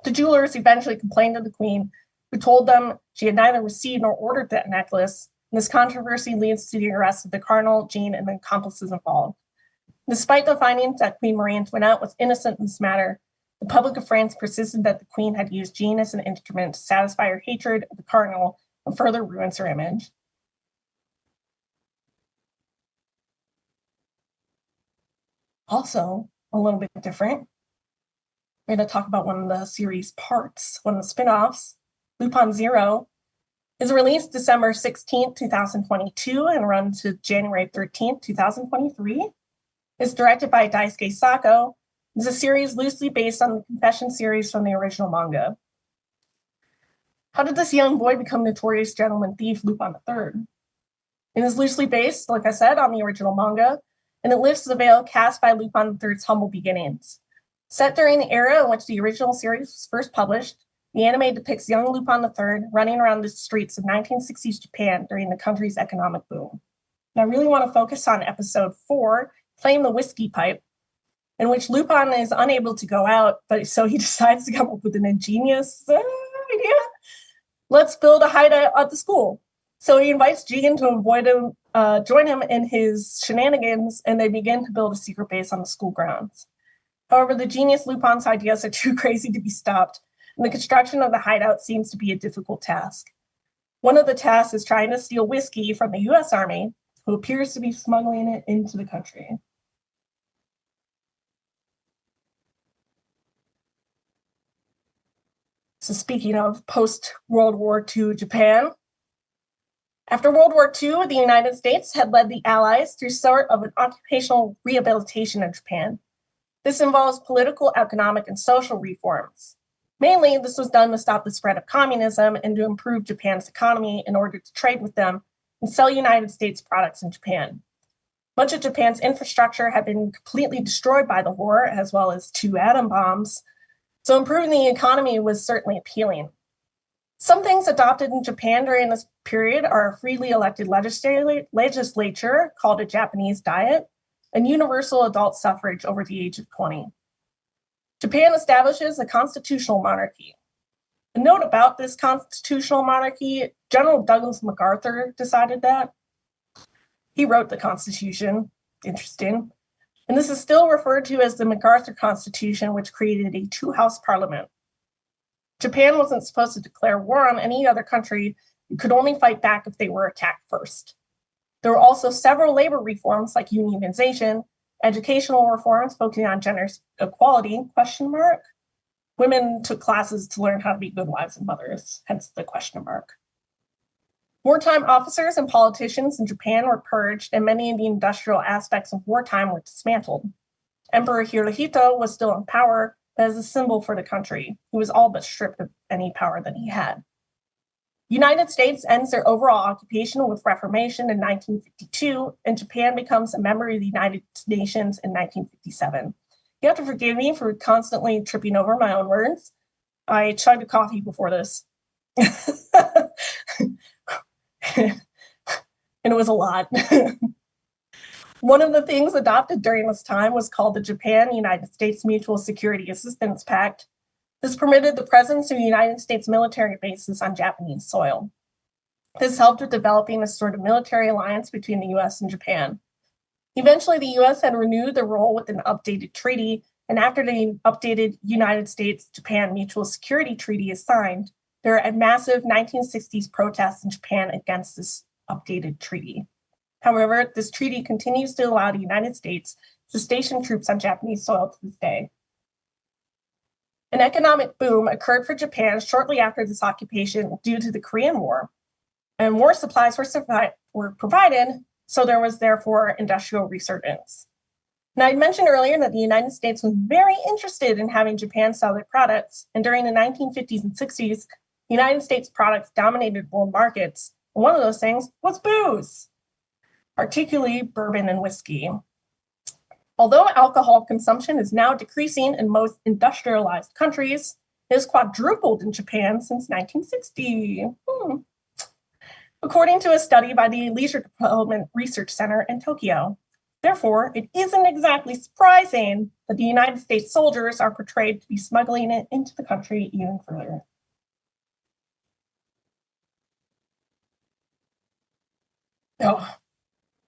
The jewelers eventually complained to the queen, who told them she had neither received nor ordered that necklace. And this controversy leads to the arrest of the cardinal, Jeanne, and the accomplices involved. Despite the findings that Queen Marie Antoinette was innocent in this matter, the public of France persisted that the queen had used Jeanne as an instrument to satisfy her hatred of the cardinal and further ruins her image. Also, a little bit different, we're going to talk about one of the series parts, one of the spin-offs. Lupin Zero is released December 16, 2022 and runs to January 13, 2023. It's directed by Daisuke Sako. It's a series loosely based on the Confession series from the original manga. How did this young boy become notorious gentleman thief Lupin III? It is loosely based, like I said, on the original manga, and it lifts the veil cast by Lupin III's humble beginnings. Set during the era in which the original series was first published, The anime depicts young Lupin III running around the streets of 1960s Japan during the country's economic boom. And I really want to focus on episode 4, Playing the Whiskey Pipe, in which Lupin is unable to go out, but so he decides to come up with an ingenious idea. Let's build a hideout at the school. So he invites Jigen to join him in his shenanigans, and they begin to build a secret base on the school grounds. However, the genius Lupin's ideas are too crazy to be stopped, and the construction of the hideout seems to be a difficult task. One of the tasks is trying to steal whiskey from the US Army, who appears to be smuggling it into the country. So speaking of post-World War II Japan, after World War II, the United States had led the Allies through sort of an occupational rehabilitation of Japan. This involves political, economic, and social reforms. Mainly, this was done to stop the spread of communism and to improve Japan's economy in order to trade with them and sell United States products in Japan. Much of Japan's infrastructure had been completely destroyed by the war, as well as 2 atom bombs, so improving the economy was certainly appealing. Some things adopted in Japan during this period are a freely elected legislature called a Japanese Diet, and universal adult suffrage over the age of 20. Japan establishes a constitutional monarchy. A note about this constitutional monarchy, General Douglas MacArthur decided that. He wrote the Constitution. Interesting. And this is still referred to as the MacArthur Constitution, which created a 2-house parliament. Japan wasn't supposed to declare war on any other country. It could only fight back if they were attacked first. There were also several labor reforms like unionization, educational reforms focusing on gender equality, ? Women took classes to learn how to be good wives and mothers, hence the ? Wartime officers and politicians in Japan were purged, and many of the industrial aspects of wartime were dismantled. Emperor Hirohito was still in power, but as a symbol for the country, he was all but stripped of any power that he had. United States ends their overall occupation with Reformation in 1952, and Japan becomes a member of the United Nations in 1957. You have to forgive me for constantly tripping over my own words. I chugged a coffee before this. And it was a lot. One of the things adopted during this time was called the Japan-United States Mutual Security Assistance Pact. This permitted the presence of United States military bases on Japanese soil. This helped with developing a sort of military alliance between the US and Japan. Eventually, the US had renewed their role with an updated treaty, and after the updated United States-Japan Mutual Security Treaty is signed, there are massive 1960s protests in Japan against this updated treaty. However, this treaty continues to allow the United States to station troops on Japanese soil to this day. An economic boom occurred for Japan shortly after this occupation due to the Korean War, and war supplies were provided, so there was therefore industrial resurgence. Now, I mentioned earlier that the United States was very interested in having Japan sell their products, and during the 1950s and 60s, United States products dominated world markets, and one of those things was booze, particularly bourbon and whiskey. Although alcohol consumption is now decreasing in most industrialized countries, it has quadrupled in Japan since 1960. According to a study by the Leisure Development Research Center in Tokyo. Therefore, it isn't exactly surprising that the United States soldiers are portrayed to be smuggling it into the country even further.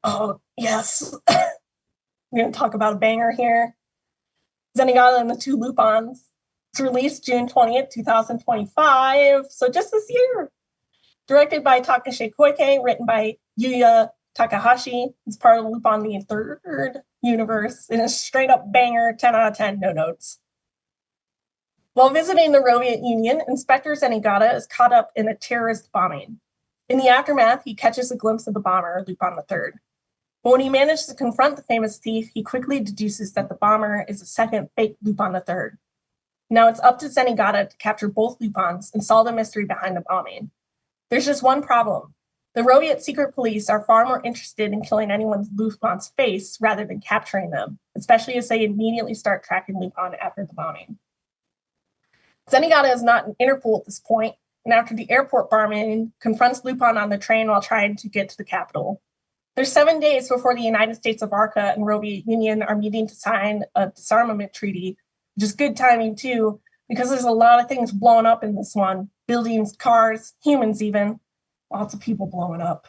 Oh, yes. We're going to talk about a banger here. Zenigata and the Two Lupins. It's released June 20th, 2025. So just this year. Directed by Takashi Koike, written by Yuya Takahashi. It's part of Lupin the Third universe. And a straight up banger, 10 out of 10, no notes. While visiting the Soviet Union, Inspector Zenigata is caught up in a terrorist bombing. In the aftermath, he catches a glimpse of the bomber, Lupin III. But when he manages to confront the famous thief, he quickly deduces that the bomber is a second fake Lupin III. Now it's up to Zenigata to capture both Lupins and solve the mystery behind the bombing. There's just one problem. The Soviet secret police are far more interested in killing anyone's Lupin's face rather than capturing them, especially as they immediately start tracking Lupin after the bombing. Zenigata is not in Interpol at this point, and after the airport bombing, confronts Lupin on the train while trying to get to the capital. There's 7 days before the United States of Arca and Soviet Union are meeting to sign a disarmament treaty, which is good timing too, because there's a lot of things blowing up in this one. Buildings, cars, humans even. Lots of people blowing up.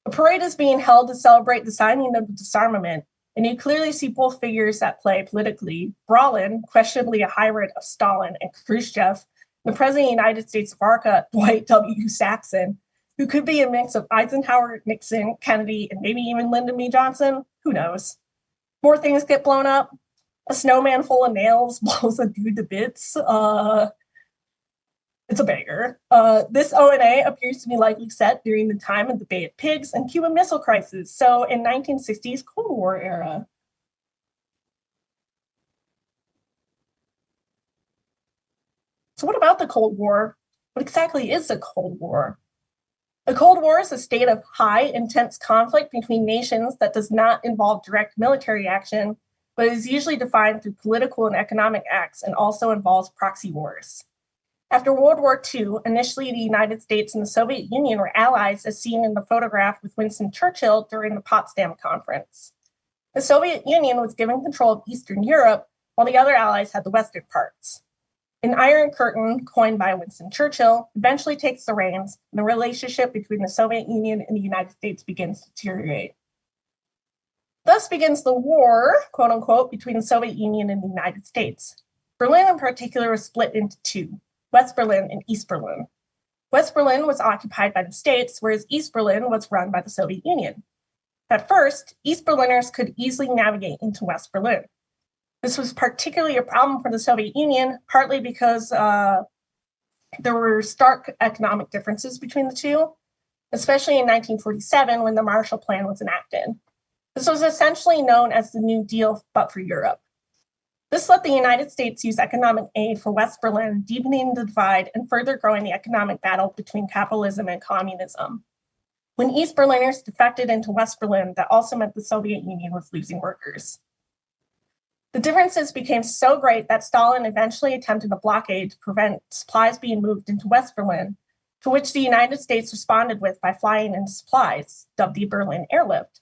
A parade is being held to celebrate the signing of the disarmament, and you clearly see both figures at play politically. Brolin, questionably a hybrid of Stalin and Khrushchev, and the President of the United States of Arca, Dwight W. Saxon, who could be a mix of Eisenhower, Nixon, Kennedy, and maybe even Lyndon B. Johnson. Who knows? More things get blown up. A snowman full of nails blows a dude to bits. It's a banger. This O&A appears to be likely set during the time of the Bay of Pigs and Cuban Missile Crisis, so in 1960s Cold War era. So what about the Cold War? What exactly is the Cold War? The Cold War is a state of high, intense conflict between nations that does not involve direct military action, but is usually defined through political and economic acts and also involves proxy wars. After World War II, initially the United States and the Soviet Union were allies, as seen in the photograph with Winston Churchill during the Potsdam Conference. The Soviet Union was given control of Eastern Europe, while the other allies had the western parts. An Iron Curtain, coined by Winston Churchill, eventually takes the reins, and the relationship between the Soviet Union and the United States begins to deteriorate. Thus begins the war, quote unquote, between the Soviet Union and the United States. Berlin in particular was split into two, West Berlin and East Berlin. West Berlin was occupied by the States, whereas East Berlin was run by the Soviet Union. At first, East Berliners could easily navigate into West Berlin. This was particularly a problem for the Soviet Union, partly because there were stark economic differences between the two, especially in 1947 when the Marshall Plan was enacted. This was essentially known as the New Deal, but for Europe. This let the United States use economic aid for West Berlin, deepening the divide and further growing the economic battle between capitalism and communism. When East Berliners defected into West Berlin, that also meant the Soviet Union was losing workers. The differences became so great that Stalin eventually attempted a blockade to prevent supplies being moved into West Berlin, to which the United States responded with by flying in supplies, dubbed the Berlin Airlift.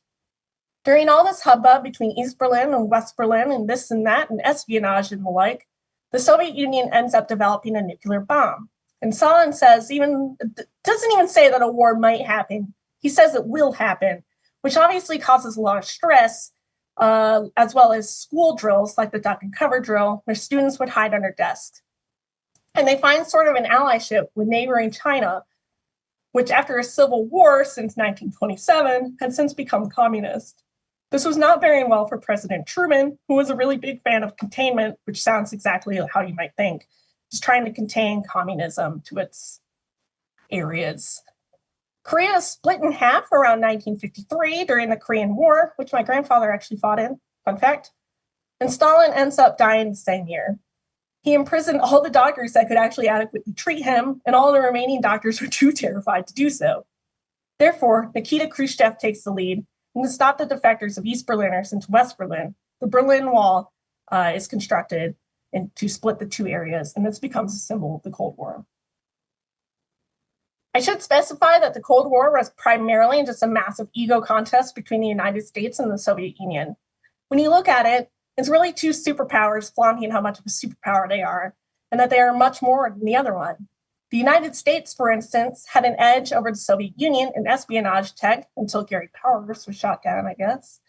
During all this hubbub between East Berlin and West Berlin and this and that and espionage and the like, the Soviet Union ends up developing a nuclear bomb. And Stalin doesn't even say that a war might happen. He says it will happen, which obviously causes a lot of stress, as well as school drills like the duck and cover drill, where students would hide under desks. And they find sort of an allyship with neighboring China, which after a civil war since 1927 had since become communist. This was not very well for President Truman, who was a really big fan of containment, which sounds exactly how you might think, just trying to contain communism to its areas. Korea is split in half around 1953 during the Korean War, which my grandfather actually fought in, fun fact, and Stalin ends up dying the same year. He imprisoned all the doctors that could actually adequately treat him, and all the remaining doctors were too terrified to do so. Therefore, Nikita Khrushchev takes the lead, and to stop the defectors of East Berliners into West Berlin, the Berlin Wall is constructed to split the two areas, and this becomes a symbol of the Cold War. I should specify that the Cold War was primarily just a massive ego contest between the United States and the Soviet Union. When you look at it, it's really two superpowers flaunting how much of a superpower they are, and that they are much more than the other one. The United States, for instance, had an edge over the Soviet Union in espionage tech until Gary Powers was shot down, I guess.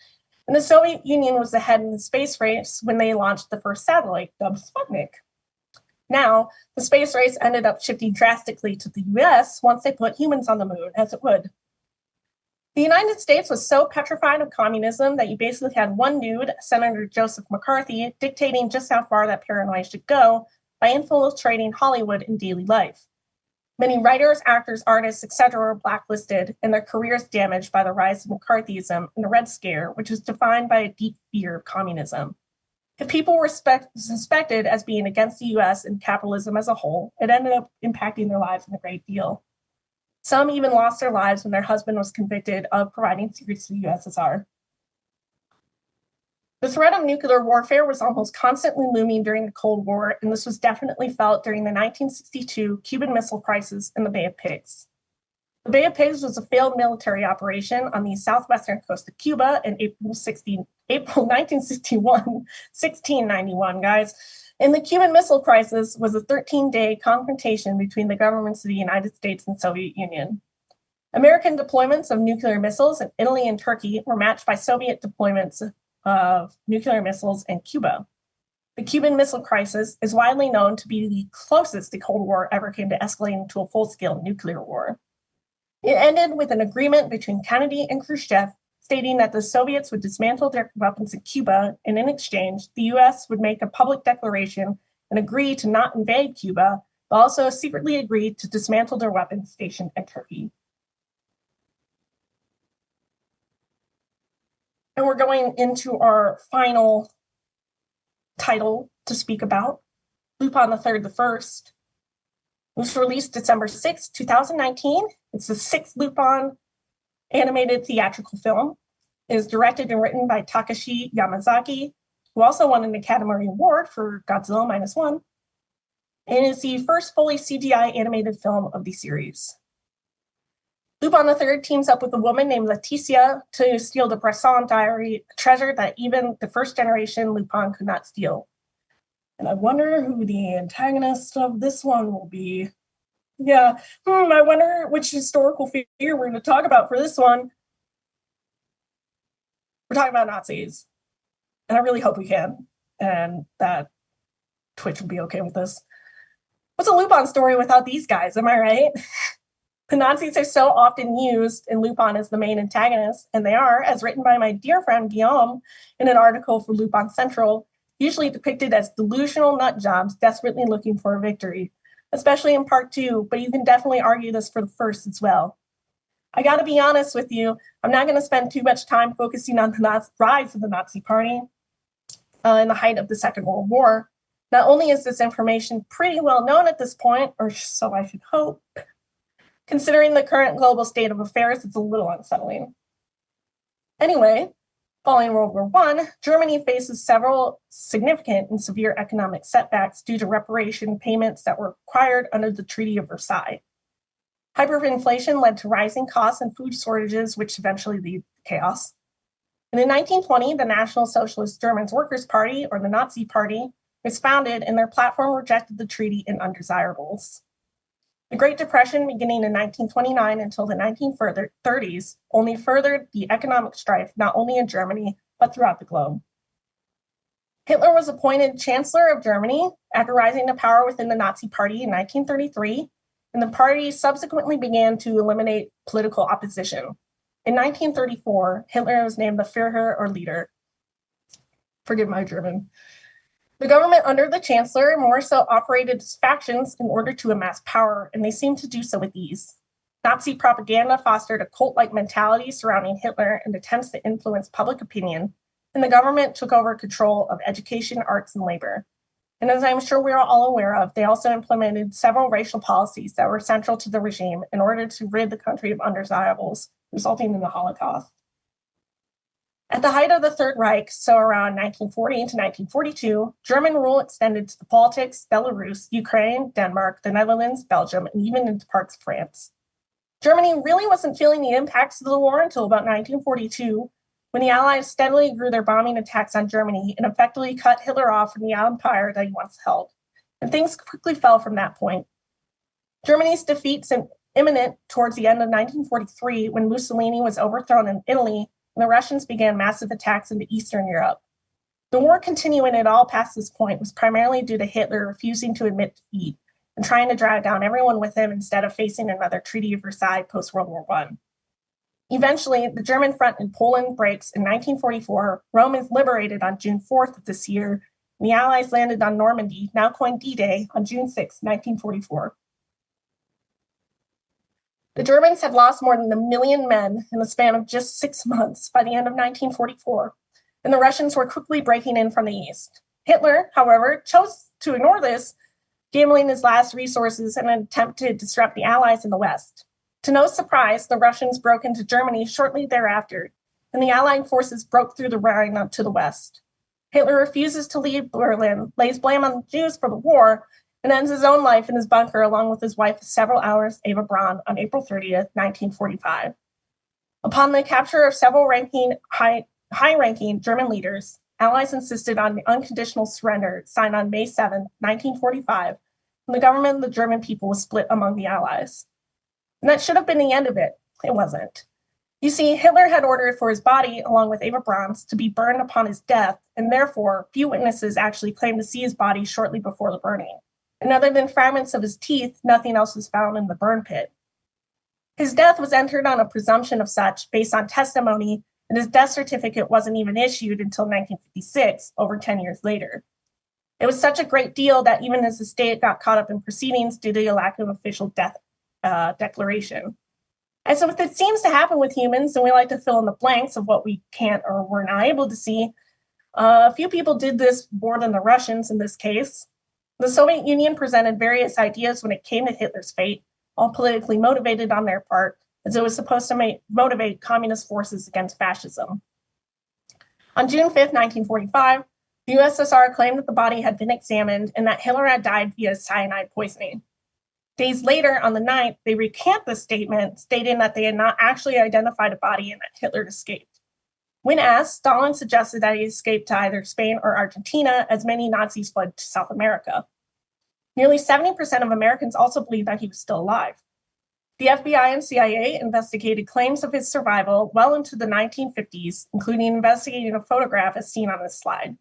And the Soviet Union was ahead in the space race when they launched the first satellite, dubbed Sputnik. Now, the space race ended up shifting drastically to the US once they put humans on the moon, as it would. The United States was so petrified of communism that you basically had one dude, Senator Joseph McCarthy, dictating just how far that paranoia should go by infiltrating Hollywood in daily life. Many writers, actors, artists, etc. were blacklisted and their careers damaged by the rise of McCarthyism and the Red Scare, which was defined by a deep fear of communism. If people were suspected as being against the US and capitalism as a whole, it ended up impacting their lives in a great deal. Some even lost their lives when their husband was convicted of providing secrets to the USSR. The threat of nuclear warfare was almost constantly looming during the Cold War, and this was definitely felt during the 1962 Cuban Missile Crisis in the Bay of Pigs. The Bay of Pigs was a failed military operation on the southwestern coast of Cuba in April 1961, 1691, guys. And the Cuban Missile Crisis was a 13-day confrontation between the governments of the United States and Soviet Union. American deployments of nuclear missiles in Italy and Turkey were matched by Soviet deployments of nuclear missiles in Cuba. The Cuban Missile Crisis is widely known to be the closest the Cold War ever came to escalating to a full-scale nuclear war. It ended with an agreement between Kennedy and Khrushchev stating that the Soviets would dismantle their weapons in Cuba, and in exchange, the US would make a public declaration and agree to not invade Cuba, but also secretly agree to dismantle their weapons station in Turkey. And we're going into our final title to speak about, Lupin III the First. It was released December 6, 2019. It's the sixth Lupin animated theatrical film. It is directed and written by Takashi Yamazaki, who also won an Academy Award for Godzilla -1, and is the first fully CGI animated film of the series. Lupin III teams up with a woman named Leticia to steal the Bresson diary, a treasure that even the first generation Lupin could not steal. And I wonder who the antagonist of this one will be. Yeah, I wonder which historical figure we're going to talk about for this one. We're talking about Nazis. And I really hope we can. And that Twitch will be okay with this. What's a Lupin story without these guys? Am I right? The Nazis are so often used in Lupin as the main antagonist, and they are, as written by my dear friend Guillaume in an article for Lupin Central, usually depicted as delusional nutjobs desperately looking for a victory, especially in part 2, but you can definitely argue this for the first as well. I gotta be honest with you, I'm not gonna spend too much time focusing on the rise of the Nazi Party in the height of the Second World War. Not only is this information pretty well known at this point, or so I should hope, considering the current global state of affairs, it's a little unsettling. Anyway, following World War I, Germany faces several significant and severe economic setbacks due to reparation payments that were required under the Treaty of Versailles. Hyperinflation led to rising costs and food shortages, which eventually lead to chaos. And in 1920, the National Socialist German Workers' Party, or the Nazi Party, was founded, and their platform rejected the treaty in undesirables. The Great Depression, beginning in 1929 until the 1930s, only furthered the economic strife not only in Germany, but throughout the globe. Hitler was appointed Chancellor of Germany after rising to power within the Nazi Party in 1933, and the party subsequently began to eliminate political opposition. In 1934, Hitler was named the Führer, or leader. Forgive my German. The government under the Chancellor more so operated as factions in order to amass power, and they seemed to do so with ease. Nazi propaganda fostered a cult-like mentality surrounding Hitler and attempts to influence public opinion, and the government took over control of education, arts, and labor. And as I'm sure we are all aware of, they also implemented several racial policies that were central to the regime in order to rid the country of undesirables, resulting in the Holocaust. At the height of the Third Reich, so around 1940 to 1942, German rule extended to the Baltics, Belarus, Ukraine, Denmark, the Netherlands, Belgium, and even into parts of France. Germany really wasn't feeling the impacts of the war until about 1942, when the Allies steadily grew their bombing attacks on Germany and effectively cut Hitler off from the empire that he once held. And things quickly fell from that point. Germany's defeat seemed imminent towards the end of 1943 when Mussolini was overthrown in Italy and the Russians began massive attacks into Eastern Europe. The war continuing at all past this point was primarily due to Hitler refusing to admit defeat and trying to drag down everyone with him instead of facing another Treaty of Versailles post-World War I. Eventually, the German front in Poland breaks in 1944, Rome is liberated on June 4th of this year, and the Allies landed on Normandy, now coined D-Day, on June 6, 1944. The Germans had lost more than 1 million men in the span of just 6 months by the end of 1944, and the Russians were quickly breaking in from the east. Hitler, however, chose to ignore this, gambling his last resources in an attempt to disrupt the Allies in the west. To no surprise, the Russians broke into Germany shortly thereafter, and the Allied forces broke through the Rhine up to the west. Hitler refuses to leave Berlin, lays blame on the Jews for the war, and ends his own life in his bunker along with his wife of several hours, Eva Braun, on April 30th, 1945. Upon the capture of several high-ranking German leaders, Allies insisted on the unconditional surrender signed on May 7, 1945, and the government of the German people was split among the Allies. And that should have been the end of it. It wasn't. You see, Hitler had ordered for his body, along with Eva Braun's, to be burned upon his death, and therefore few witnesses actually claimed to see his body shortly before the burning. And other than fragments of his teeth, nothing else was found in the burn pit. His death was entered on a presumption of such based on testimony, and his death certificate wasn't even issued until 1956, over 10 years later. It was such a great deal that even his estate got caught up in proceedings due to a lack of official death declaration. And so it seems to happen with humans, and we like to fill in the blanks of what we can't or were not able to see. A few people did this more than the Russians in this case. The Soviet Union presented various ideas when it came to Hitler's fate, all politically motivated on their part, as it was supposed to motivate communist forces against fascism. On June 5th, 1945, the USSR claimed that the body had been examined and that Hitler had died via cyanide poisoning. Days later, on the 9th, they recant the statement, stating that they had not actually identified a body and that Hitler escaped. When asked, Stalin suggested that he escaped to either Spain or Argentina, as many Nazis fled to South America. Nearly 70% of Americans also believed that he was still alive. The FBI and CIA investigated claims of his survival well into the 1950s, including investigating a photograph as seen on this slide.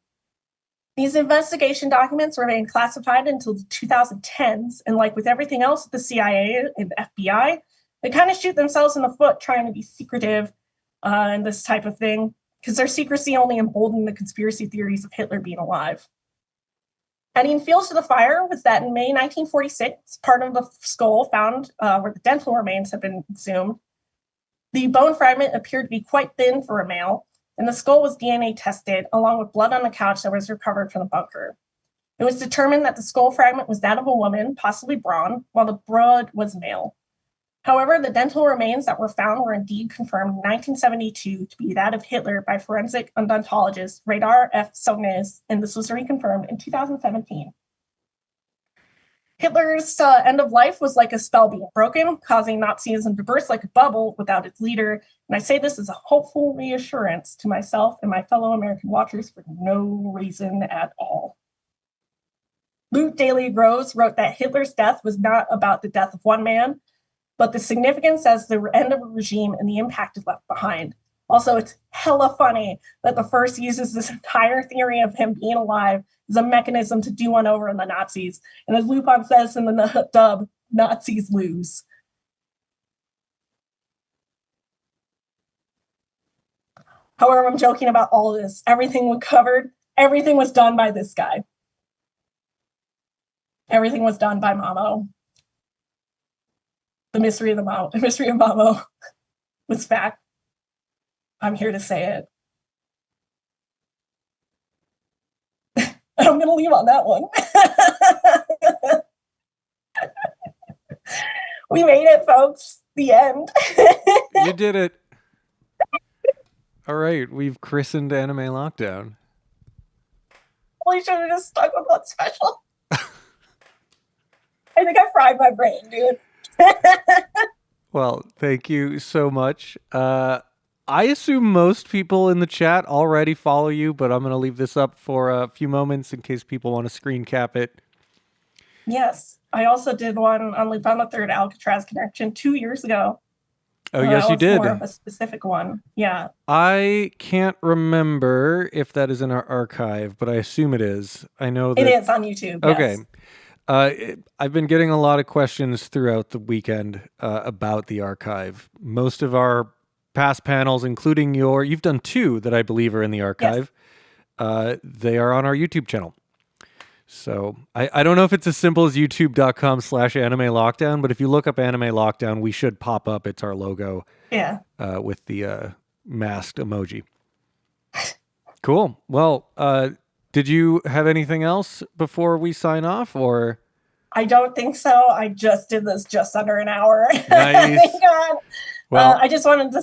These investigation documents remain classified until the 2010s, and like with everything else at the CIA and FBI, they kind of shoot themselves in the foot trying to be secretive and this type of thing, because their secrecy only emboldened the conspiracy theories of Hitler being alive. Adding fuel to the fire was that in May 1946, part of the skull found where the dental remains had been exhumed, the bone fragment appeared to be quite thin for a male, and the skull was DNA tested, along with blood on the couch that was recovered from the bunker. It was determined that the skull fragment was that of a woman, possibly Braun, while the blood was male. However, the dental remains that were found were indeed confirmed in 1972 to be that of Hitler by forensic odontologist Radar F. Sognes, and this was reconfirmed in 2017. Hitler's end of life was like a spell being broken, causing Nazism to burst like a bubble without its leader. And I say this as a hopeful reassurance to myself and my fellow American watchers for no reason at all. Lute Daily Rose wrote that Hitler's death was not about the death of one man, but the significance as the end of a regime and the impact it left behind. Also, it's hella funny that the first uses this entire theory of him being alive as a mechanism to do one over on the Nazis. And as Lupin says in the dub, Nazis lose. However, I'm joking about all of this. Everything we covered, everything was done by this guy. Everything was done by Mamo. The mystery of Mamo was back. I'm here to say it. I'm going to leave on that one. We made it, folks. The end. You did it. All right, we've christened Anime Lockdown. We should have just stuck with what's special. I think I fried my brain, dude. Well, thank you so much. I assume most people in the chat already follow you, but I'm going to leave this up for a few moments in case people want to screen cap it. Yes, I also did one on Lupin the Third Alcatraz Connection 2 years ago. Oh, yes, you did. More of a specific one. Yeah. I can't remember if that is in our archive, but I assume it is. I know that it is on YouTube. Okay. Yes. I've been getting a lot of questions throughout the weekend about the archive. Most of our past panels, including you've done 2 that I believe are in the archive. Yes. They are on our YouTube channel. So I don't know if it's as simple as youtube.com/anime lockdown, but if you look up Anime Lockdown, we should pop up. It's our logo. Yeah. With the masked emoji. Cool. Well, did you have anything else before we sign off, or? I don't think so. I just did this just under an hour. Nice. Thank God. Well, I just wanted to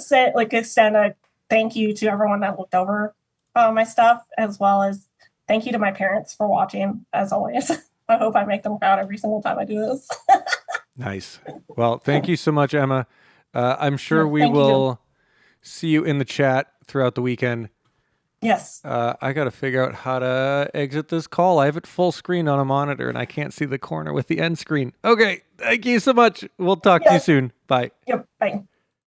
extend a thank you to everyone that looked over my stuff, as well as thank you to my parents for watching, as always. I hope I make them proud every single time I do this. Nice. Well, thank you so much, Emma. I'm sure Yeah, we thank you. will see you in the chat throughout the weekend. Yes. I got to figure out how to exit this call. I have it full screen on a monitor and I can't see the corner with the end screen. Okay. Thank you so much. We'll talk to you Yes. soon. Bye. Yep. Bye.